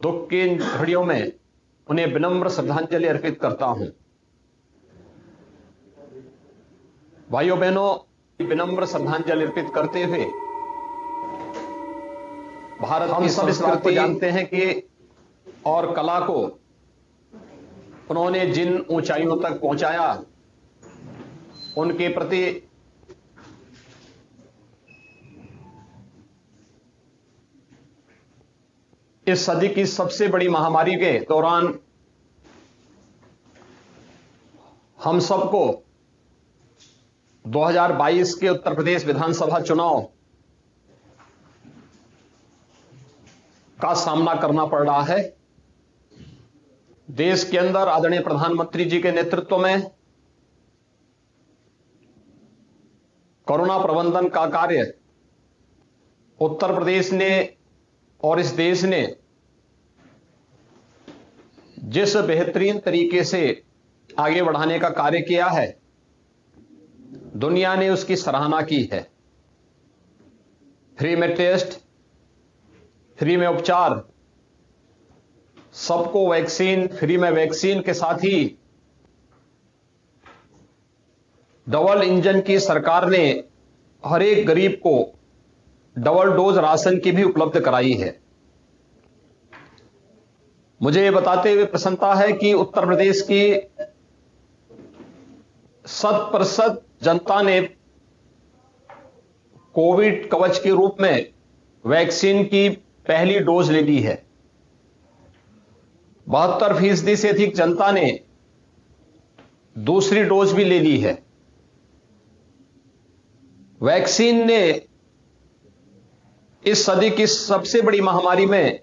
दुख की इन घड़ियों में उन्हें विनम्र श्रद्धांजलि अर्पित करता हूं। भाइयों बहनों, विनम्र श्रद्धांजलि अर्पित करते हुए भारत हम सब इस बात को जानते हैं कि और कला को उन्होंने जिन ऊंचाइयों तक पहुंचाया, उनके प्रति इस सदी की सबसे बड़ी महामारी के दौरान हम सबको 2022 के उत्तर प्रदेश विधानसभा चुनाव का सामना करना पड़ रहा है। देश के अंदर आदरणीय प्रधानमंत्री जी के नेतृत्व में कोरोना प्रबंधन का कार्य उत्तर प्रदेश ने और इस देश ने जिस बेहतरीन तरीके से आगे बढ़ाने का कार्य किया है, दुनिया ने उसकी सराहना की है। फ्री में टेस्ट, फ्री में उपचार, सबको वैक्सीन, फ्री में वैक्सीन के साथ ही डबल इंजन की सरकार ने हर एक गरीब को डबल डोज राशन की भी उपलब्ध कराई है। मुझे यह बताते हुए प्रसन्नता है कि उत्तर प्रदेश की 100% जनता ने कोविड कवच के रूप में वैक्सीन की पहली डोज ले ली है। 72% से अधिक जनता ने दूसरी डोज भी ले ली है। वैक्सीन ने इस सदी की सबसे बड़ी महामारी में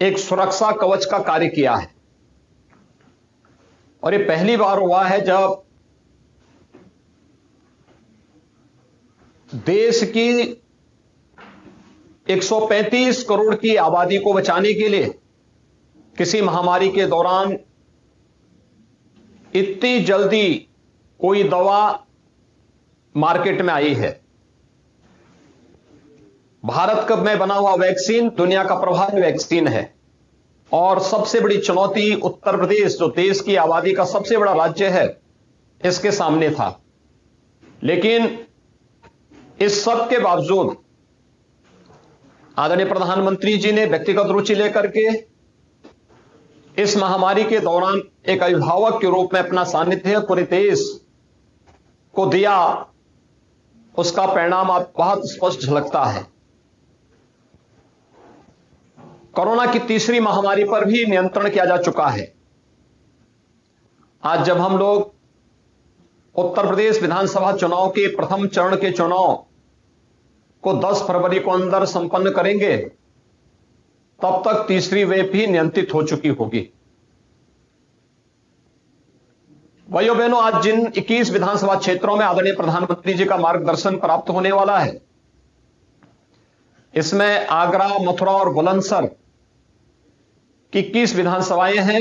एक सुरक्षा कवच का कार्य किया है और यह पहली बार हुआ है जब देश की 135 करोड़ की आबादी को बचाने के लिए किसी महामारी के दौरान इतनी जल्दी कोई दवा मार्केट में आई है। भारत में बना हुआ वैक्सीन दुनिया का प्रभावी वैक्सीन है और सबसे बड़ी चुनौती उत्तर प्रदेश, जो देश की आबादी का सबसे बड़ा राज्य है, इसके सामने था। लेकिन इस सब के बावजूद आदरणीय प्रधानमंत्री जी ने व्यक्तिगत रुचि लेकर के इस महामारी के दौरान एक अभिभावक के रूप में अपना सानिध्य पूरे देश को दिया। उसका परिणाम आप बहुत स्पष्ट झलकता है। कोरोना की तीसरी महामारी पर भी नियंत्रण किया जा चुका है। आज जब हम लोग उत्तर प्रदेश विधानसभा चुनाव के प्रथम चरण के चुनाव को 10 फरवरी को अंदर संपन्न करेंगे, तब तक तीसरी वेव भी नियंत्रित हो चुकी होगी। भाइयों बहनों, आज जिन 21 विधानसभा क्षेत्रों में आदरणीय प्रधानमंत्री जी का मार्गदर्शन प्राप्त होने वाला है, इसमें आगरा, मथुरा और बुलंदशहर की 21 विधानसभाएं हैं।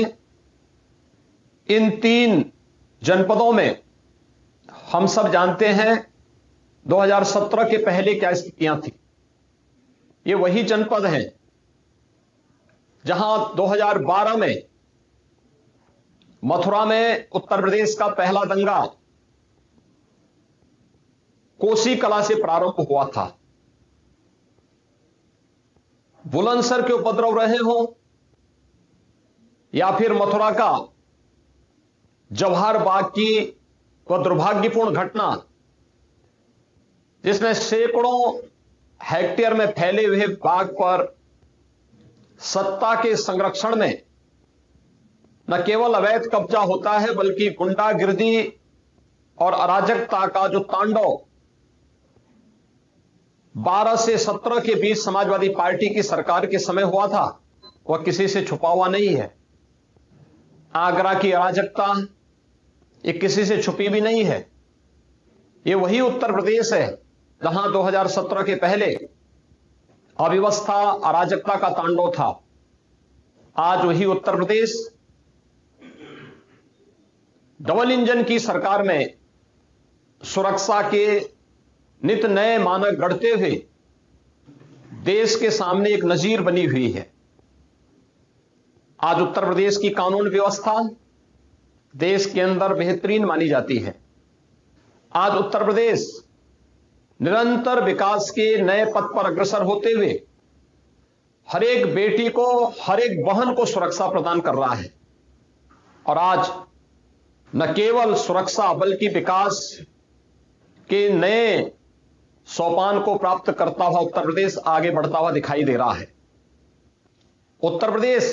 इन 3 जनपदों में हम सब जानते हैं 2017 के पहले क्या स्थितियां थी। ये वही जनपद हैं जहां 2012 में मथुरा में उत्तर प्रदेश का पहला दंगा कोसी कला से प्रारंभ हुआ था। बुलंदशहर के उपद्रव रहे हों या फिर मथुरा का जवाहर बाग की वह दुर्भाग्यपूर्ण घटना, जिसमें सैकड़ों हेक्टेयर में फैले हुए बाग पर सत्ता के संरक्षण में न केवल अवैध कब्जा होता है, बल्कि गुंडागिर्दी और अराजकता का जो तांडव 12 से 17 के बीच समाजवादी पार्टी की सरकार के समय हुआ था, वह किसी से छुपा हुआ नहीं है। आगरा की अराजकता ये किसी से छुपी भी नहीं है। ये वही उत्तर प्रदेश है जहां 2017 के पहले अव्यवस्था, अराजकता का तांडव था। आज वही उत्तर प्रदेश डबल इंजन की सरकार में सुरक्षा के नित नए मानक गढ़ते हुए देश के सामने एक नजीर बनी हुई है। आज उत्तर प्रदेश की कानून व्यवस्था देश के अंदर बेहतरीन मानी जाती है। आज उत्तर प्रदेश निरंतर विकास के नए पथ पर अग्रसर होते हुए हर एक बेटी को, हर एक बहन को सुरक्षा प्रदान कर रहा है। और आज न केवल सुरक्षा बल्कि विकास के नए सोपान को प्राप्त करता हुआ उत्तर प्रदेश आगे बढ़ता हुआ दिखाई दे रहा है। उत्तर प्रदेश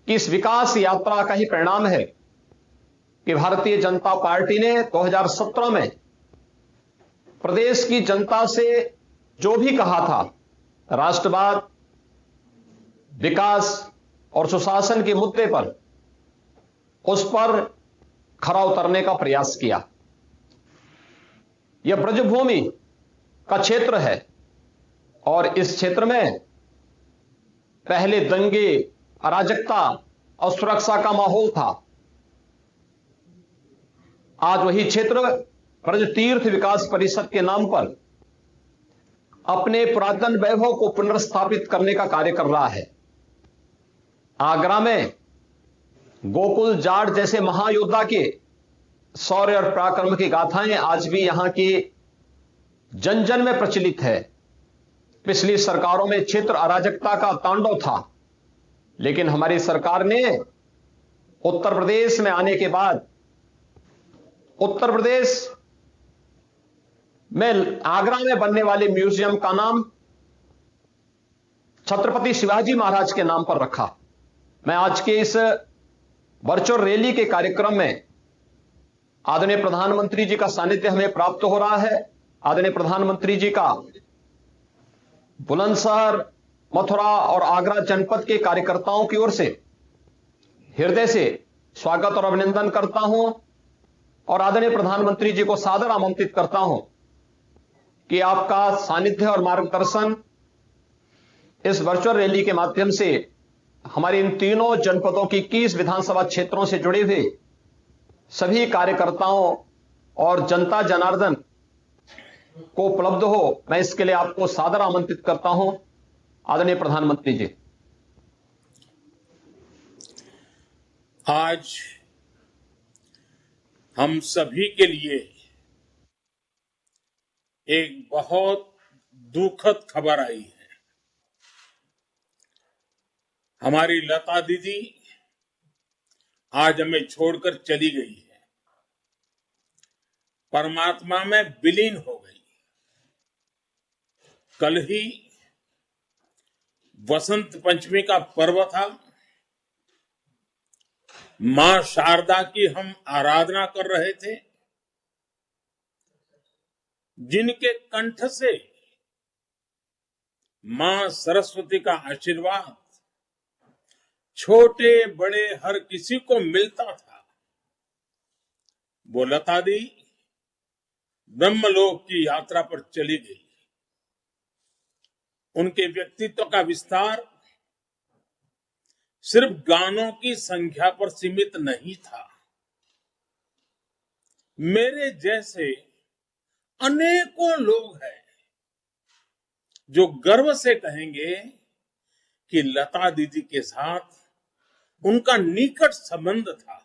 की इस विकास यात्रा का ही परिणाम है कि भारतीय जनता पार्टी ने 2017 में प्रदेश की जनता से जो भी कहा था, राष्ट्रवाद, विकास और सुशासन के मुद्दे पर, उस पर खरा उतरने का प्रयास किया। यह ब्रजभूमि का क्षेत्र है और इस क्षेत्र में पहले दंगे, अराजकता और सुरक्षा का माहौल था। आज वही क्षेत्र ब्रज तीर्थ विकास परिषद के नाम पर अपने पुरातन वैभव को पुनर्स्थापित करने का कार्य कर रहा है। आगरा में गोकुल जाट जैसे महायोद्धा के शौर्य और पराक्रम की गाथाएं आज भी यहां की जन जन में प्रचलित है। पिछली सरकारों में क्षेत्र अराजकता का तांडव था, लेकिन हमारी सरकार ने उत्तर प्रदेश में आने के बाद उत्तर प्रदेश में आगरा में बनने वाले म्यूजियम का नाम छत्रपति शिवाजी महाराज के नाम पर रखा। मैं आज के इस वर्चुअल रैली के कार्यक्रम में आदरणीय प्रधानमंत्री जी का सानिध्य हमें प्राप्त हो रहा है। आदरणीय प्रधानमंत्री जी का बुलंदशहर, मथुरा और आगरा जनपद के कार्यकर्ताओं की ओर से हृदय से स्वागत और अभिनंदन करता हूं और आदरणीय प्रधानमंत्री जी को सादर आमंत्रित करता हूं कि आपका सानिध्य और मार्गदर्शन इस वर्चुअल रैली के माध्यम से हमारे इन तीनों जनपदों की 21 विधानसभा क्षेत्रों से जुड़े हुए सभी कार्यकर्ताओं और जनता जनार्दन को उपलब्ध हो, मैं इसके लिए आपको सादर आमंत्रित करता हूं। आदरणीय प्रधानमंत्री जी, आज हम सभी के लिए एक बहुत दुखद खबर आई है। हमारी लता दीदी आज हमें छोड़कर चली गई है, परमात्मा में विलीन हो गई। कल ही वसंत पंचमी का पर्व था। मां शारदा की हम आराधना कर रहे थे, जिनके कंठ से मां सरस्वती का आशीर्वाद छोटे बड़े हर किसी को मिलता था। वो लता दी ब्रह्मलोक की यात्रा पर चली गई। उनके व्यक्तित्व का विस्तार सिर्फ गानों की संख्या पर सीमित नहीं था। मेरे जैसे अनेकों लोग हैं जो गर्व से कहेंगे कि लता दीदी के साथ उनका निकट संबंध था।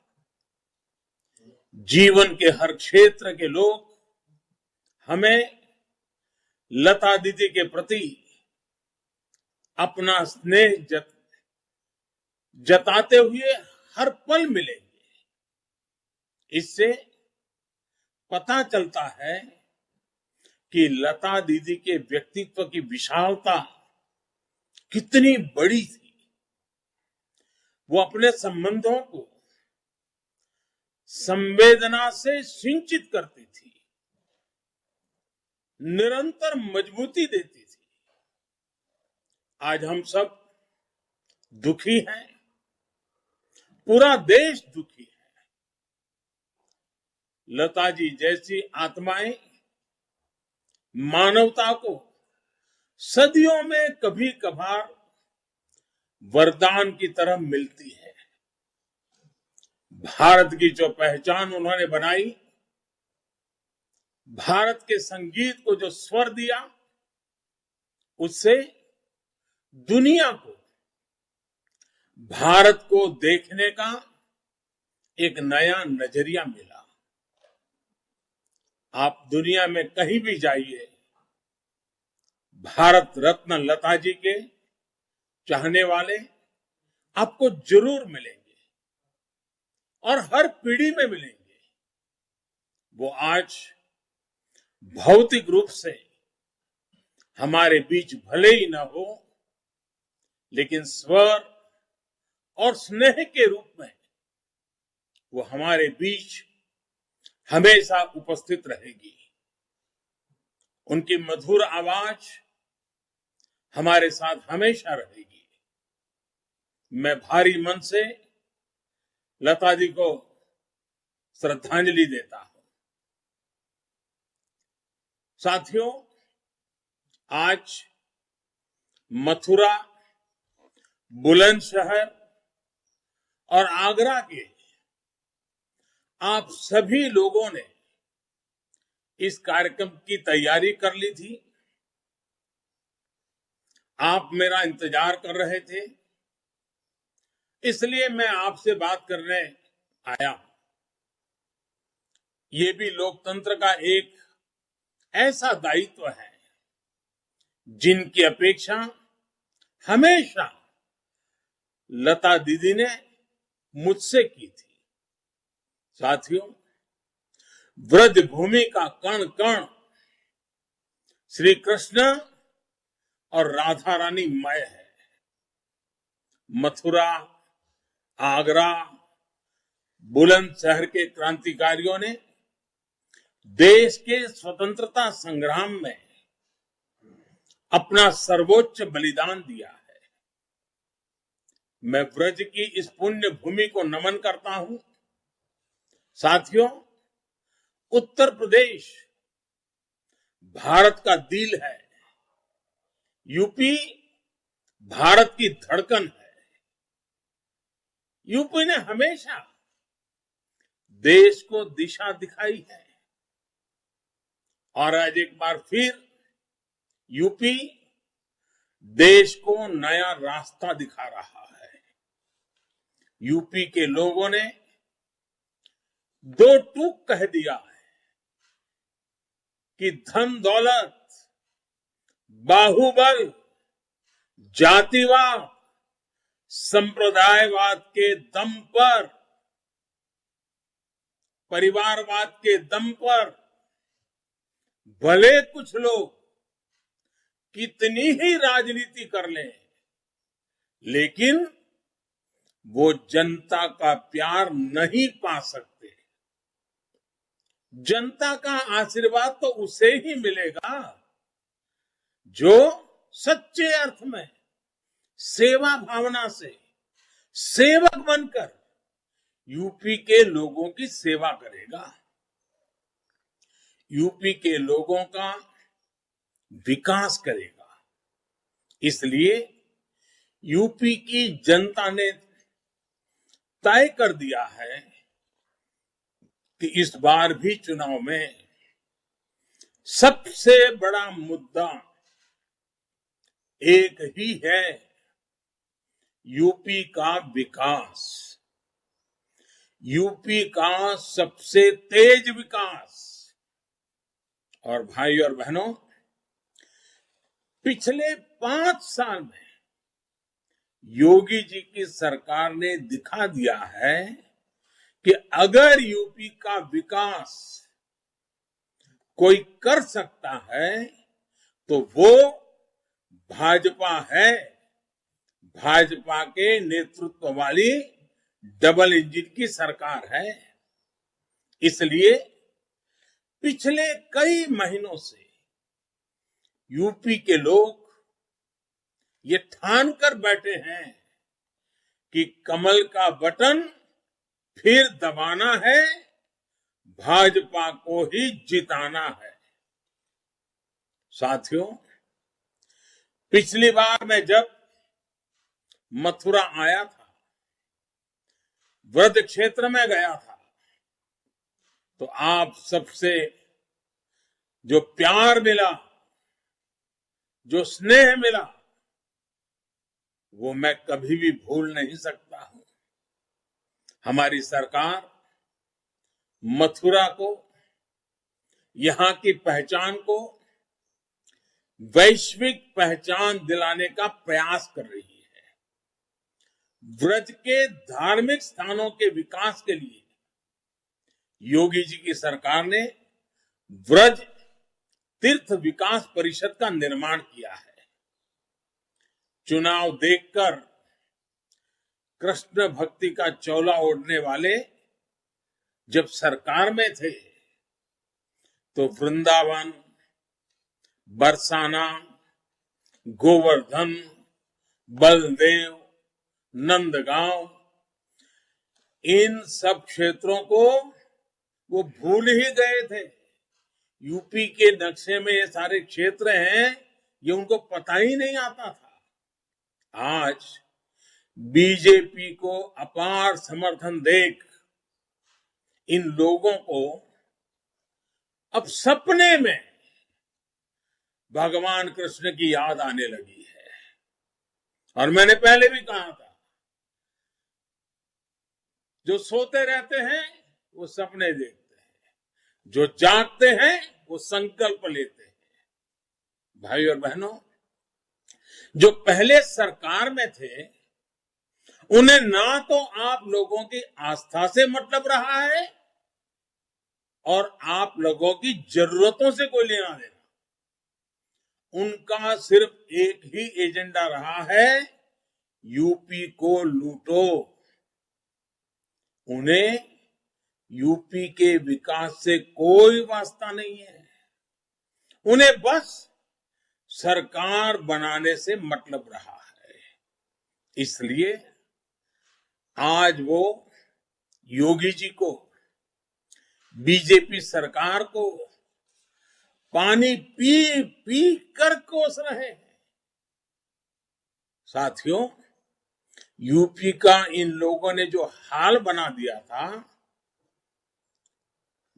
जीवन के हर क्षेत्र के लोग हमें लता दीदी के प्रति अपना स्नेह जताते हुए हर पल मिलेंगे। इससे पता चलता है कि लता दीदी के व्यक्तित्व की विशालता कितनी बड़ी थी। वो अपने संबंधों को संवेदना से सिंचित करती थी, निरंतर मजबूती देती थी। आज हम सब दुखी हैं, पूरा देश दुखी है। लता जी जैसी आत्माएं मानवता को सदियों में कभी कभार वरदान की तरह मिलती है। भारत की जो पहचान उन्होंने बनाई, भारत के संगीत को जो स्वर दिया, उससे दुनिया को भारत को देखने का एक नया नजरिया मिला। आप दुनिया में कहीं भी जाइए, भारत रत्न लता जी के चाहने वाले आपको जरूर मिलेंगे और हर पीढ़ी में मिलेंगे। वो आज भौतिक रूप से हमारे बीच भले ही न हो, लेकिन स्वर और स्नेह के रूप में वो हमारे बीच हमेशा उपस्थित रहेगी। उनकी मधुर आवाज हमारे साथ हमेशा रहेगी। मैं भारी मन से लता जी को श्रद्धांजलि देता हूं। साथियों, आज मथुरा, बुलंदशहर और आगरा के आप सभी लोगों ने इस कार्यक्रम की तैयारी कर ली थी। आप मेरा इंतजार कर रहे थे, इसलिए मैं आपसे बात करने आया हूं। ये भी लोकतंत्र का एक ऐसा दायित्व है जिनकी अपेक्षा हमेशा लता दीदी ने मुझसे की थी। साथियों, ब्रज भूमि का कण कण श्री कृष्ण और राधा रानी मय है। मथुरा, आगरा, बुलंदशहर के क्रांतिकारियों ने देश के स्वतंत्रता संग्राम में अपना सर्वोच्च बलिदान दिया है। मैं ब्रज की इस पुण्य भूमि को नमन करता हूं। साथियों, उत्तर प्रदेश भारत का दिल है। यूपी भारत की धड़कन है। यूपी ने हमेशा देश को दिशा दिखाई है और आज एक बार फिर यूपी देश को नया रास्ता दिखा रहा है। यूपी के लोगों ने दो टूक कह दिया है कि धन दौलत, बाहुबल, जातिवाद, संप्रदायवाद के दम पर, परिवारवाद के दम पर भले कुछ लोग कितनी ही राजनीति कर लें, लेकिन वो जनता का प्यार नहीं पा सकते। जनता का आशीर्वाद तो उसे ही मिलेगा जो सच्चे अर्थ में सेवा भावना से सेवक बनकर यूपी के लोगों की सेवा करेगा। यूपी के लोगों का विकास करेगा। इसलिए यूपी की जनता ने तय कर दिया है कि इस बार भी चुनाव में सबसे बड़ा मुद्दा एक ही है, यूपी का विकास। यूपी का सबसे तेज विकास। और भाई और बहनों, पिछले 5 साल में योगी जी की सरकार ने दिखा दिया है कि अगर यूपी का विकास कोई कर सकता है तो वो भाजपा है। भाजपा के नेतृत्व वाली डबल इंजन की सरकार है। इसलिए पिछले कई महीनों से यूपी के लोग ये ठान कर बैठे हैं कि कमल का बटन फिर दबाना है, भाजपा को ही जिताना है। साथियों, पिछली बार मैं जब मथुरा आया था, व्रज क्षेत्र में गया था, तो आप सबसे जो प्यार मिला, जो स्नेह मिला, वो मैं कभी भी भूल नहीं सकता हूं। हमारी सरकार मथुरा को, यहां की पहचान को वैश्विक पहचान दिलाने का प्रयास कर रही है। व्रज के धार्मिक स्थानों के विकास के लिए योगी जी की सरकार ने व्रज तीर्थ विकास परिषद का निर्माण किया है। चुनाव देखकर कृष्ण भक्ति का चोला ओढ़ने वाले जब सरकार में थे तो वृंदावन, बरसाना, गोवर्धन, बलदेव, नंदगांव, इन सब क्षेत्रों को वो भूल ही गए थे। यूपी के नक्शे में ये सारे क्षेत्र हैं, ये उनको पता ही नहीं आता था। आज बीजेपी को अपार समर्थन देख इन लोगों को अब सपने में भगवान कृष्ण की याद आने लगी है। और मैंने पहले भी कहा था, जो सोते रहते हैं वो सपने देखते हैं, जो जागते हैं वो संकल्प लेते हैं। भाई और बहनों, जो पहले सरकार में थे उन्हें ना तो आप लोगों की आस्था से मतलब रहा है और आप लोगों की जरूरतों से कोई लेना देना। उनका सिर्फ एक ही एजेंडा रहा है, यूपी को लूटो। उन्हें यूपी के विकास से कोई वास्ता नहीं है। उन्हें बस सरकार बनाने से मतलब रहा है। इसलिए आज वो योगी जी को, बीजेपी सरकार को पानी पी पी कर कोस रहे हैं। साथियों, यूपी का इन लोगों ने जो हाल बना दिया था,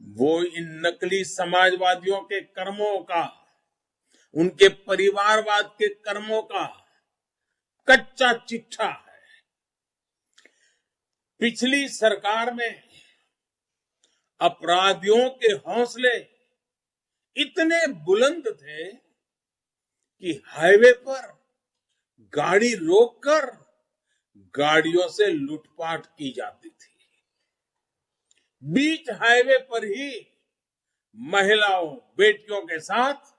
वो इन नकली समाजवादियों के कर्मों का, उनके परिवारवाद के कर्मों का कच्चा चिट्ठा है। पिछली सरकार में अपराधियों के हौसले इतने बुलंद थे कि हाईवे पर गाड़ी रोककर गाड़ियों से लूटपाट की जाती थी। बीच हाईवे पर ही महिलाओं, बेटियों के साथ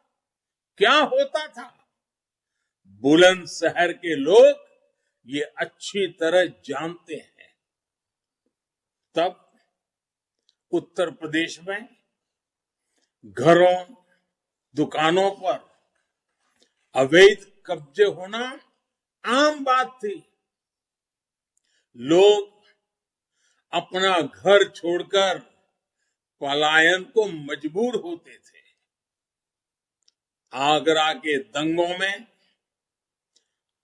क्या होता था, बुलंदशहर के लोग ये अच्छी तरह जानते हैं। तब उत्तर प्रदेश में घरों, दुकानों पर अवैध कब्जे होना आम बात थी। लोग अपना घर छोड़कर पलायन को मजबूर होते थे। आगरा के दंगों में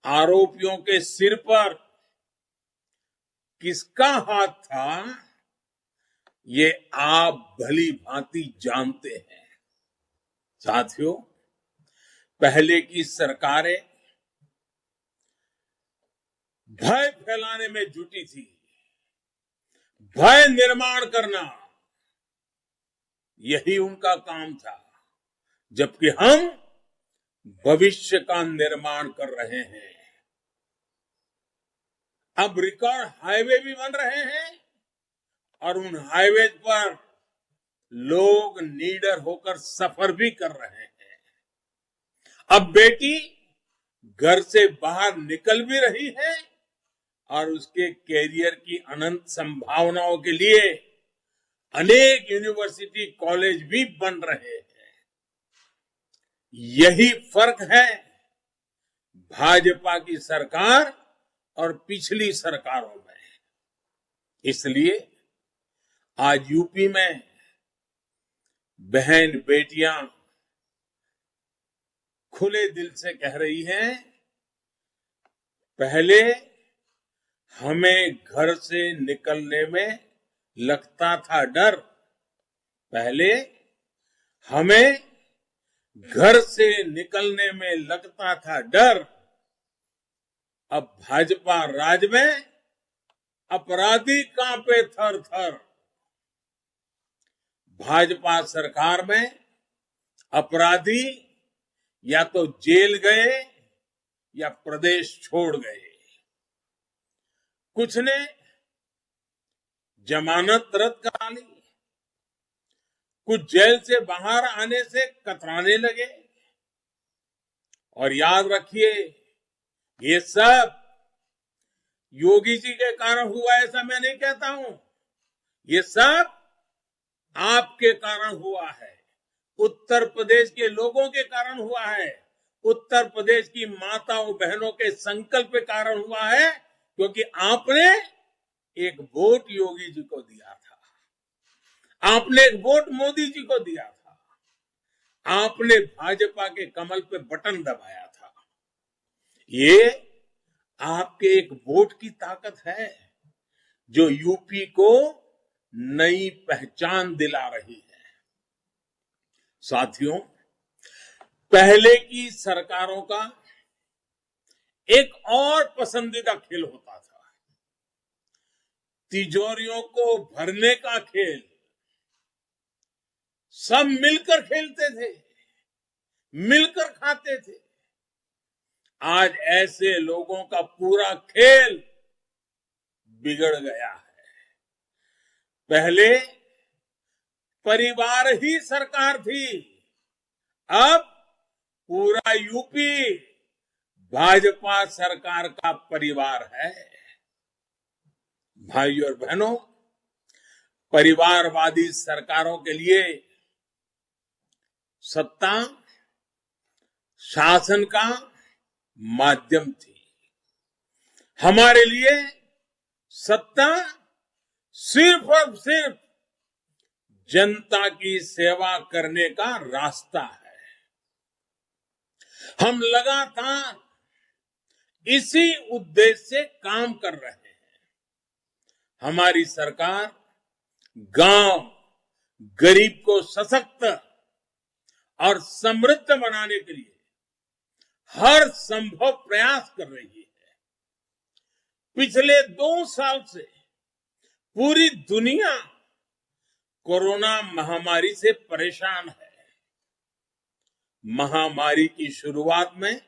आरोपियों के सिर पर किसका हाथ था, ये आप भली भांति जानते हैं। साथियों, पहले की सरकारें भय फैलाने में जुटी थी, भय निर्माण करना, यही उनका काम था। जबकि हम भविष्य का निर्माण कर रहे हैं। अब रिकॉर्ड हाईवे भी बन रहे हैं और उन हाईवे पर लोग निडर होकर सफर भी कर रहे हैं। अब बेटी घर से बाहर निकल भी रही है और उसके कैरियर की अनंत संभावनाओं के लिए अनेक यूनिवर्सिटी, कॉलेज भी बन रहे हैं। यही फर्क है भाजपा की सरकार और पिछली सरकारों में। इसलिए आज यूपी में बहन बेटियां खुले दिल से कह रही हैं, पहले हमें घर से निकलने में लगता था डर, पहले हमें घर से निकलने में लगता था डर, अब भाजपा राज में अपराधी कांपे थर थर। भाजपा सरकार में अपराधी या तो जेल गए या प्रदेश छोड़ गए। कुछ ने जमानत रद्द करा ली, कुछ जेल से बाहर आने से कतराने लगे। और याद रखिए, ये सब योगी जी के कारण हुआ ऐसा मैं नहीं कहता हूं, ये सब आपके कारण हुआ है, उत्तर प्रदेश के लोगों के कारण हुआ है, उत्तर प्रदेश की माताओं बहनों के संकल्प के कारण हुआ है, क्योंकि आपने एक वोट योगी जी को दिया था, आपने एक वोट मोदी जी को दिया था, आपने भाजपा के कमल पे बटन दबाया था। ये आपके एक वोट की ताकत है जो यूपी को नई पहचान दिला रही है। साथियों, पहले की सरकारों का एक और पसंदीदा खेल होता था, तिजोरियों को भरने का खेल। सब मिलकर खेलते थे, मिलकर खाते थे। आज ऐसे लोगों का पूरा खेल बिगड़ गया है। पहले परिवार ही सरकार थी, अब पूरा यूपी भाजपा सरकार का परिवार है। भाइयों और बहनों, परिवारवादी सरकारों के लिए सत्ता शासन का माध्यम थी, हमारे लिए सत्ता सिर्फ और सिर्फ जनता की सेवा करने का रास्ता है। हम लगातार इसी उद्देश्य से काम कर रहे हैं। हमारी सरकार गांव, गरीब को सशक्त और समृद्ध बनाने के लिए हर संभव प्रयास कर रही है। पिछले 2 साल से पूरी दुनिया कोरोना महामारी से परेशान है। महामारी की शुरुआत में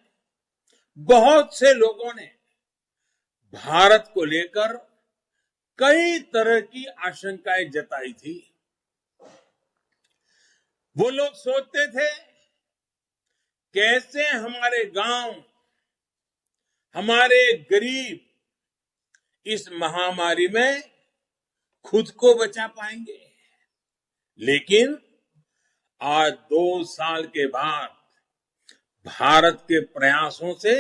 बहुत से लोगों ने भारत को लेकर कई तरह की आशंकाएं जताई थी। वो लोग सोचते थे कैसे हमारे गांव, हमारे गरीब इस महामारी में खुद को बचा पाएंगे। लेकिन आज 2 साल के बाद भारत के प्रयासों से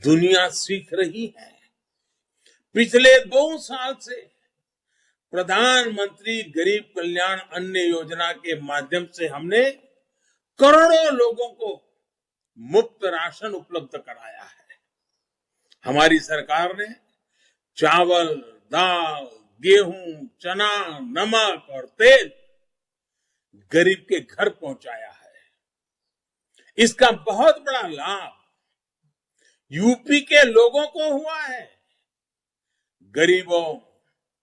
दुनिया सीख रही है। पिछले 2 साल से प्रधानमंत्री गरीब कल्याण अन्न योजना के माध्यम से हमने करोड़ों लोगों को मुफ्त राशन उपलब्ध कराया है। हमारी सरकार ने चावल, दाल, गेहूं, चना, नमक और तेल गरीब के घर पहुंचाया है। इसका बहुत बड़ा लाभ यूपी के लोगों को हुआ है। गरीबों,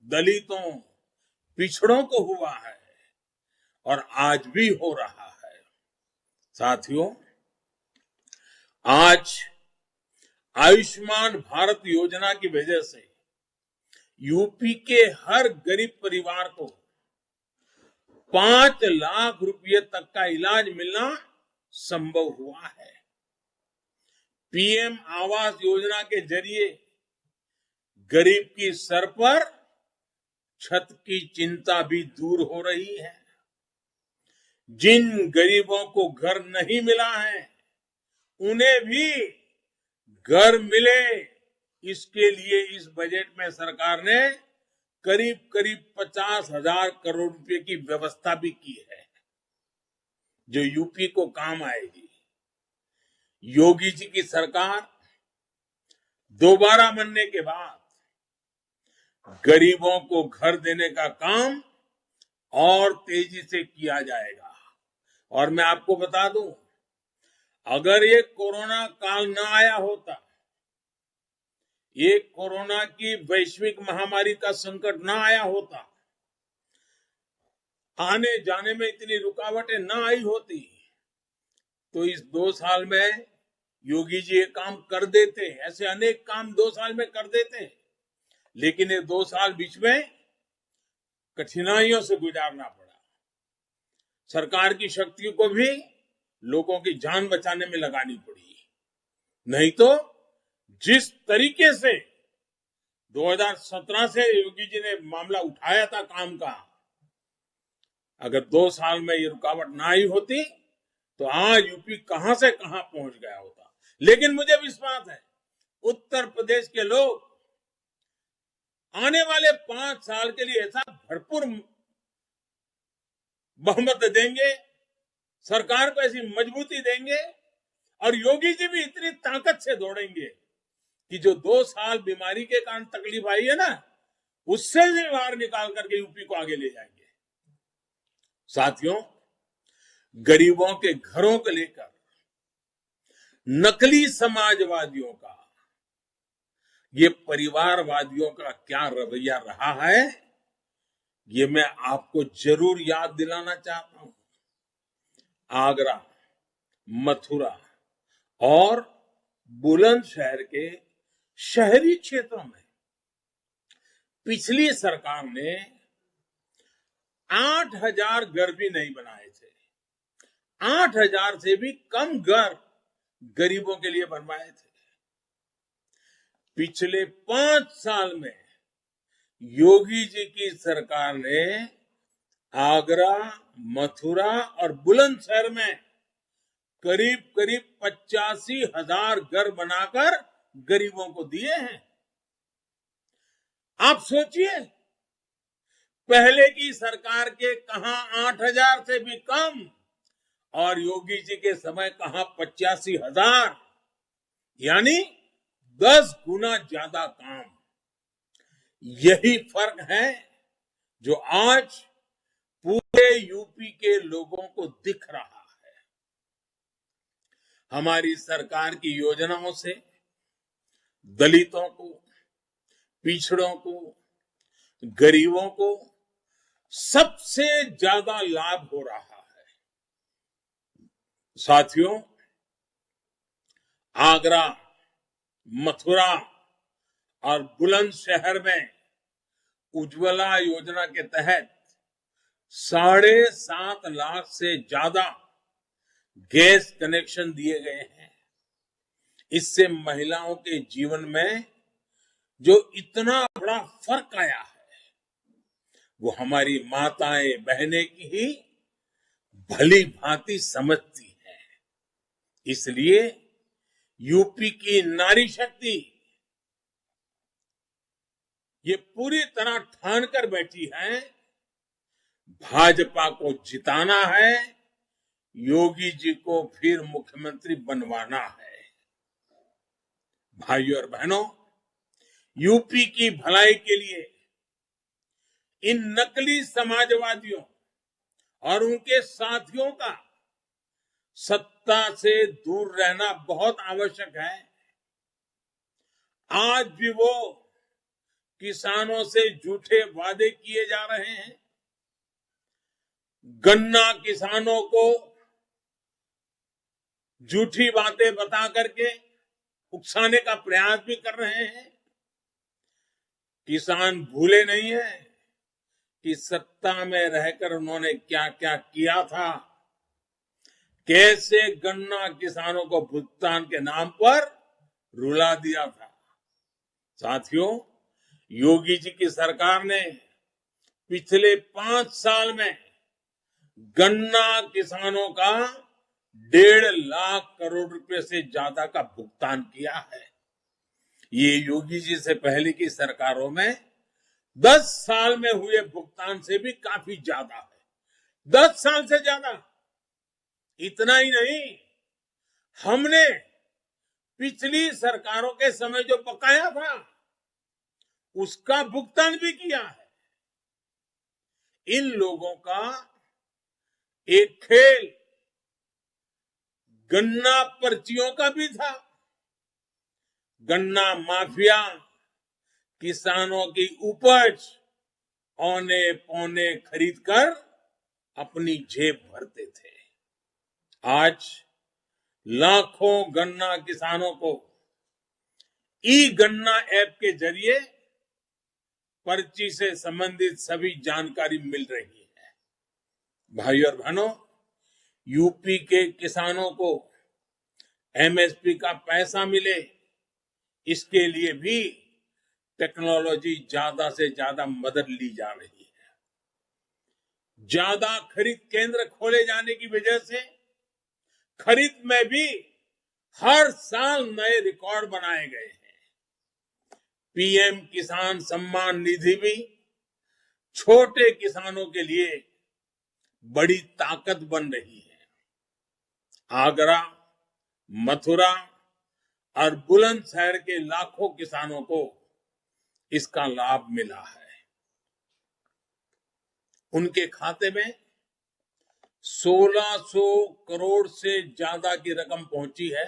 दलितों, पिछड़ों को हुआ है और आज भी हो रहा है। साथियों, आज आयुष्मान भारत योजना की वजह से यूपी के हर गरीब परिवार को 5 लाख रुपए तक का इलाज मिलना संभव हुआ है। पीएम आवास योजना के जरिए गरीब की सर पर छत की चिंता भी दूर हो रही है। जिन गरीबों को घर नहीं मिला है, उन्हें भी घर मिले, इसके लिए इस बजट में सरकार ने करीब करीब 50,000 करोड़ रुपए की व्यवस्था भी की है, जो यूपी को काम आएगी। योगी जी की सरकार दोबारा बनने के बाद गरीबों को घर देने का काम और तेजी से किया जाएगा। और मैं आपको बता दूं, अगर ये कोरोना काल न आया होता ये कोरोना की वैश्विक महामारी का संकट ना आया होता, आने जाने में इतनी रुकावटें ना आई होती, तो इस 2 साल में योगी जी ये काम कर देते। ऐसे अनेक काम 2 साल में कर देते, लेकिन ये 2 साल बीच में कठिनाइयों से गुजारना पड़ा। सरकार की शक्ति को भी लोगों की जान बचाने में लगानी पड़ी। नहीं तो जिस तरीके से 2017 से योगी जी ने मामला उठाया था काम का, अगर 2 साल में ये रुकावट ना आई होती तो आज यूपी कहां से कहां पहुंच गया होता। लेकिन मुझे विश्वास है उत्तर प्रदेश के लोग आने वाले 5 साल के लिए ऐसा भरपूर बहुमत देंगे, सरकार को ऐसी मजबूती देंगे और योगी जी भी इतनी ताकत से दौड़ेंगे कि जो 2 साल बीमारी के कारण तकलीफ आई है ना, उससे भी बाहर निकाल करके यूपी को आगे ले जाएंगे। साथियों, गरीबों के घरों को लेकर नकली समाजवादियों का, ये परिवारवादियों का क्या रवैया रहा है, ये मैं आपको जरूर याद दिलाना चाहता हूं। आगरा, मथुरा और बुलंदशहर के शहरी क्षेत्रों में पिछली सरकार ने 8,000 घर भी नहीं बनाए थे। 8,000 से भी कम घर गरीबों के लिए बनवाए थे। पिछले 5 साल में योगी जी की सरकार ने आगरा, मथुरा और बुलंदशहर में करीब करीब 85,000 घर बनाकर गरीबों को दिए हैं। आप सोचिए, पहले की सरकार के कहां 8,000 से भी कम और योगी जी के समय कहां 85,000, यानी 10 गुना ज्यादा काम। यही फर्क है जो आज पूरे यूपी के लोगों को दिख रहा है। हमारी सरकार की योजनाओं से दलितों को, पिछड़ों को, गरीबों को सबसे ज्यादा लाभ हो रहा है। साथियों, आगरा, मथुरा और बुलंदशहर में उज्ज्वला योजना के तहत 7.5 लाख से ज्यादा गैस कनेक्शन दिए गए हैं। इससे महिलाओं के जीवन में जो इतना बड़ा फर्क आया है, वो हमारी माताएं बहनें की ही भली भांति समझती है। इसलिए यूपी की नारी शक्ति ये पूरी तरह ठान कर बैठी है, भाजपा को जिताना है, योगी जी को फिर मुख्यमंत्री बनवाना है। भाइयों और बहनों, यूपी की भलाई के लिए इन नकली समाजवादियों और उनके साथियों का सत्ता से दूर रहना बहुत आवश्यक है। आज भी वो किसानों से झूठे वादे किए जा रहे हैं, गन्ना किसानों को झूठी बातें बता करके उकसाने का प्रयास भी कर रहे हैं। किसान भूले नहीं है कि सत्ता में रहकर उन्होंने क्या क्या किया था, कैसे गन्ना किसानों को भुगतान के नाम पर रुला दिया था। साथियों, योगी जी की सरकार ने पिछले 5 साल में गन्ना किसानों का 1.5 लाख करोड़ रुपए से ज्यादा का भुगतान किया है। ये योगी जी से पहले की सरकारों में 10 साल में हुए भुगतान से भी काफी ज्यादा है। 10 साल से ज्यादा। इतना ही नहीं, हमने पिछली सरकारों के समय जो बकाया था उसका भुगतान भी किया है। इन लोगों का एक खेल गन्ना पर्चियों का भी था। गन्ना माफिया किसानों की उपज औने पौने खरीदकर अपनी जेब भरते थे। आज लाखों गन्ना किसानों को ई गन्ना ऐप के जरिए पर्ची से संबंधित सभी जानकारी मिल रही है। भाई और बहनों, यूपी के किसानों को एमएसपी का पैसा मिले, इसके लिए भी टेक्नोलॉजी ज्यादा से ज्यादा मदद ली जा रही है। ज्यादा खरीद केंद्र खोले जाने की वजह से खरीद में भी हर साल नए रिकॉर्ड बनाए गए हैं। पीएम किसान सम्मान निधि भी छोटे किसानों के लिए बड़ी ताकत बन रही है। आगरा, मथुरा और बुलंदशहर के लाखों किसानों को इसका लाभ मिला है। उनके खाते में 1600 करोड़ से ज्यादा की रकम पहुंची है।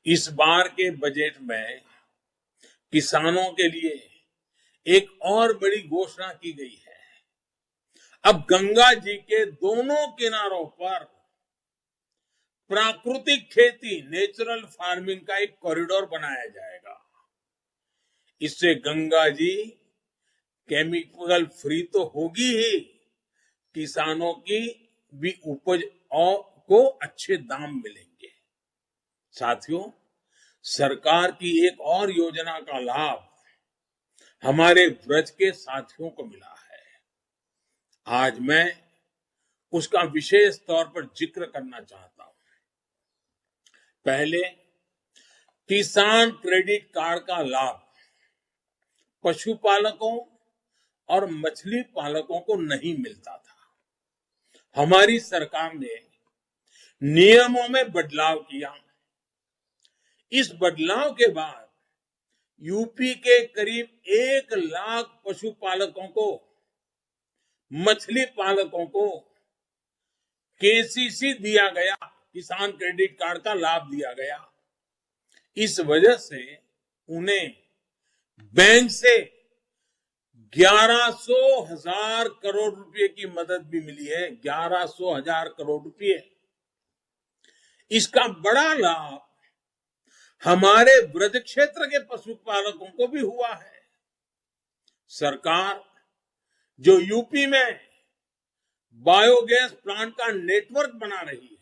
इस बार के बजट में किसानों के लिए एक और बड़ी घोषणा की गई है। अब गंगा जी के दोनों किनारों पर प्राकृतिक खेती, नेचुरल फार्मिंग का एक कॉरिडोर बनाया जाएगा। इससे गंगा जी केमिकल फ्री तो होगी ही, किसानों की भी उपज को अच्छे दाम मिलेंगे। साथियों, सरकार की एक और योजना का लाभ हमारे ब्रज के साथियों को मिला है। आज मैं उसका विशेष तौर पर जिक्र करना चाहता हूं। पहले किसान क्रेडिट कार्ड का लाभ पशुपालकों और मछली पालकों को नहीं मिलता था। हमारी सरकार ने नियमों में बदलाव किया। इस बदलाव के बाद यूपी के करीब 1 लाख पशुपालकों को, मछली पालकों को केसीसी दिया गया, किसान क्रेडिट कार्ड का लाभ दिया गया। इस वजह से उन्हें बैंक से 1100,000 करोड़ रुपए की मदद भी मिली है। 1100,000 करोड़ रुपए। इसका बड़ा लाभ हमारे ब्रज क्षेत्र के पशुपालकों को भी हुआ है। सरकार जो यूपी में बायोगैस प्लांट का नेटवर्क बना रही है,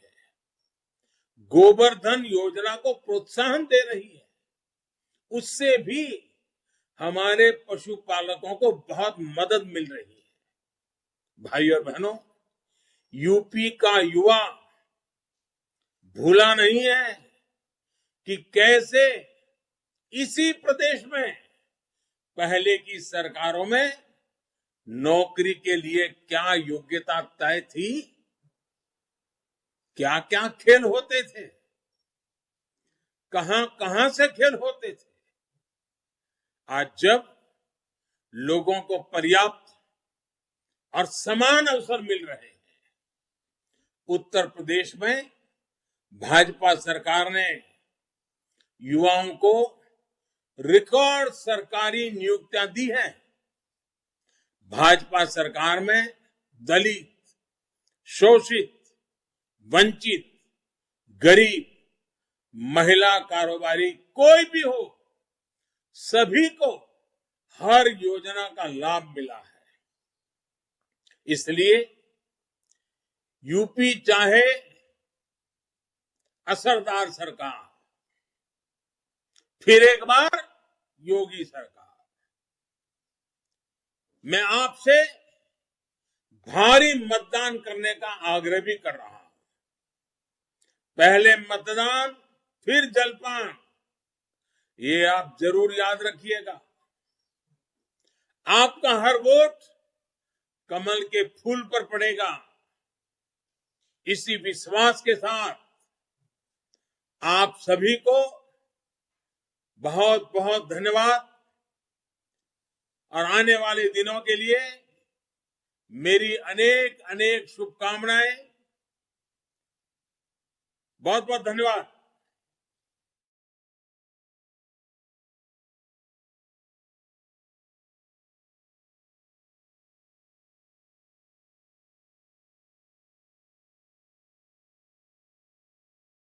गोवर्धन योजना को प्रोत्साहन दे रही है, उससे भी हमारे पशुपालकों को बहुत मदद मिल रही है। भाई और बहनों, यूपी का युवा भूला नहीं है कि कैसे इसी प्रदेश में पहले की सरकारों में नौकरी के लिए क्या योग्यता तय थी, क्या क्या खेल होते थे, कहां कहां से खेल होते थे। आज जब लोगों को पर्याप्त और समान अवसर मिल रहे हैं, उत्तर प्रदेश में भाजपा सरकार ने युवाओं को रिकॉर्ड सरकारी नियुक्तियां दी हैं। भाजपा सरकार में दलित, शोषित, वंचित, गरीब, महिला कारोबारी कोई भी हो, सभी को हर योजना का लाभ मिला है। इसलिए यूपी चाहे असरदार सरकार, फिर एक बार योगी सरकार, मैं आपसे भारी मतदान करने का आग्रह भी कर रहा हूं। पहले मतदान, फिर जलपान, ये आप जरूर याद रखिएगा। आपका हर वोट कमल के फूल पर पड़ेगा। इसी विश्वास के साथ आप सभी को बहुत बहुत धन्यवाद और आने वाले दिनों के लिए मेरी अनेक अनेक शुभकामनाएं। बहुत बहुत धन्यवाद।